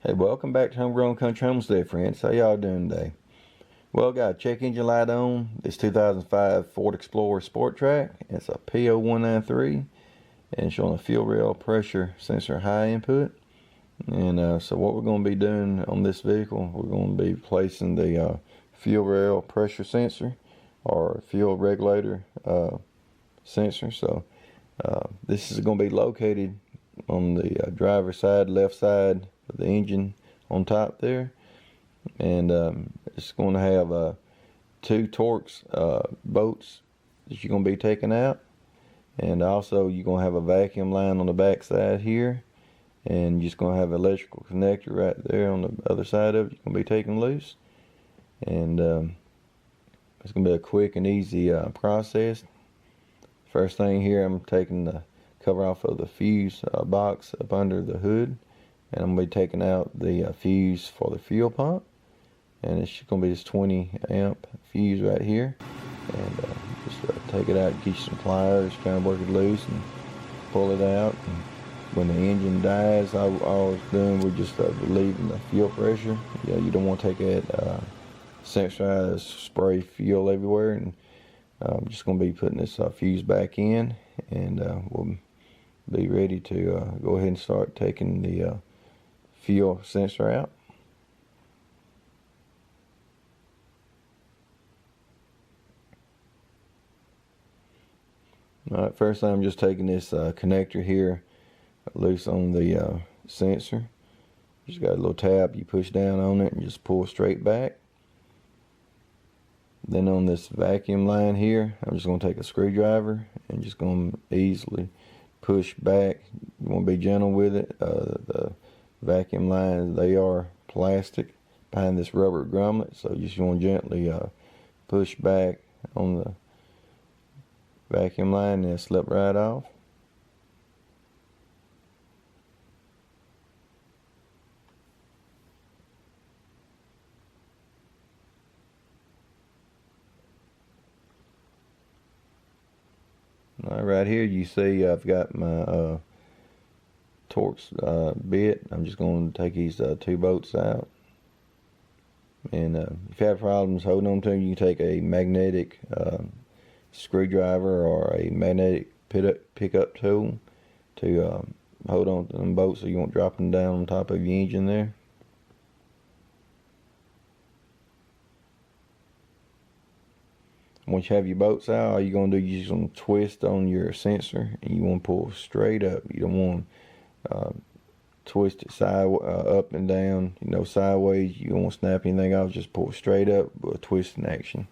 Hey, welcome back to Homegrown Country Homestead, friends. How y'all doing today? Well, got a check engine light on. This 2005 Ford Sport Trac. It's a PO193, and it's showing a fuel rail pressure sensor high input. And so what we're going to be doing on this vehicle, we're going to be placing the fuel rail pressure sensor or fuel regulator sensor. So this is going to be located on the driver's side, left side of the engine on top there, and it's going to have two Torx bolts that you're going to be taking out, and also you're going to have a vacuum line on the back side here, and you're just going to have an electrical connector right there on the other side of it. You're going to be taking loose, and it's going to be a quick and easy process. First thing here, I'm taking the cover off of the fuse box up under the hood, and I'm going to be taking out the fuse for the fuel pump, and it's going to be this 20 amp fuse right here. And just take it out, get you some pliers, kind of work it loose and pull it out. And when the engine dies, all I was doing was just relieving the fuel pressure. You don't want to take that sensor out and spray fuel everywhere. And I'm just going to be putting this fuse back in, and we'll be ready to go ahead and start taking the fuel sensor out. Alright, first I'm just taking this connector here loose on the sensor. Just got a little tab, you push down on it and just pull straight back. Then on this vacuum line here, I'm just going to take a screwdriver and just going to easily push back. You want to be gentle with it. The vacuum lines, they are plastic behind this rubber grommet, so you just want to gently push back on the vacuum line, and it'll slip right off. Right here you see I've got my Torx bit. I'm just going to take these two bolts out, and if you have problems holding on to them, you can take a magnetic screwdriver or a magnetic pickup tool to hold on to them bolts so you won't drop them down on top of your engine there. Once you have your bolts out, all you're going to do, you're just going to twist on your sensor, and you want to pull straight up. You don't want to twist it up and down, sideways. You don't want to snap anything off, just pull straight up with a twisting action.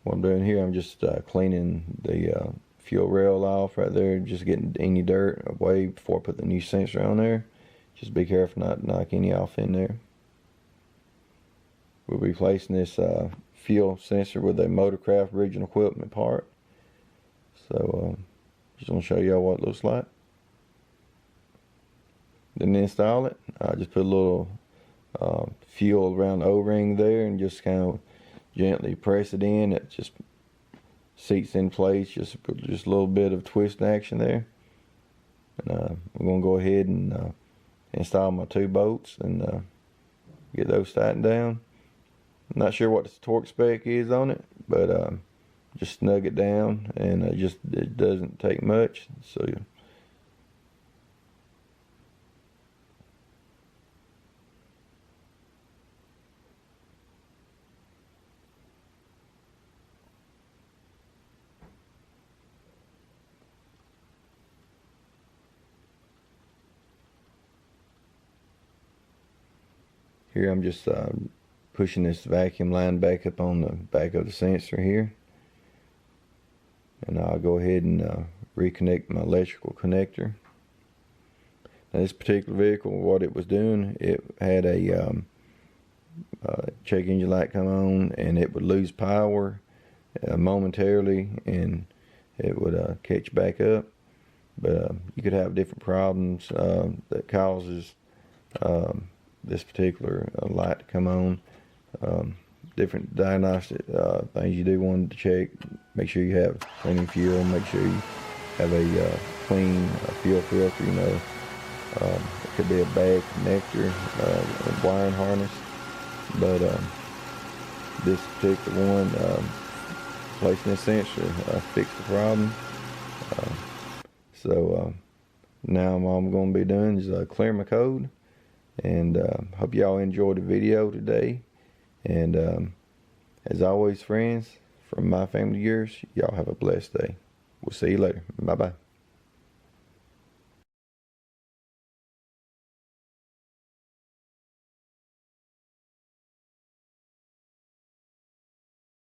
What I'm doing here, I'm just cleaning the fuel rail off right there, just getting any dirt away before I put the new sensor on there. Just be careful not to knock any off in there. We'll be placing this fuel sensor with a Motorcraft original equipment part. So just want to show y'all what it looks like. Then install it. I just put a little fuel around the O-ring there and just kind of gently press it in. It just seats in place. Just a little bit of twist action there. And we're going to go ahead and install my two bolts and get those tightened down. I'm not sure what the torque spec is on it, but just snug it down, and it doesn't take much. So here I'm just pushing this vacuum line back up on the back of the sensor here, and I'll go ahead and reconnect my electrical connector. Now this particular vehicle, what it was doing, it had a check engine light come on, and it would lose power momentarily, and it would catch back up. But you could have different problems that causes this particular light to come on. Different diagnostic things you do want to check. Make sure you have cleaning fuel. Make sure you have a clean fuel filter. You know, it could be a bad connector, a wiring harness, but this particular one, placing this sensor fixed the problem. So now all I'm going to be doing is clear my code, and hope y'all enjoyed the video today. And as always, friends, from my family to yours, y'all have a blessed day. We'll see you later. Bye-bye.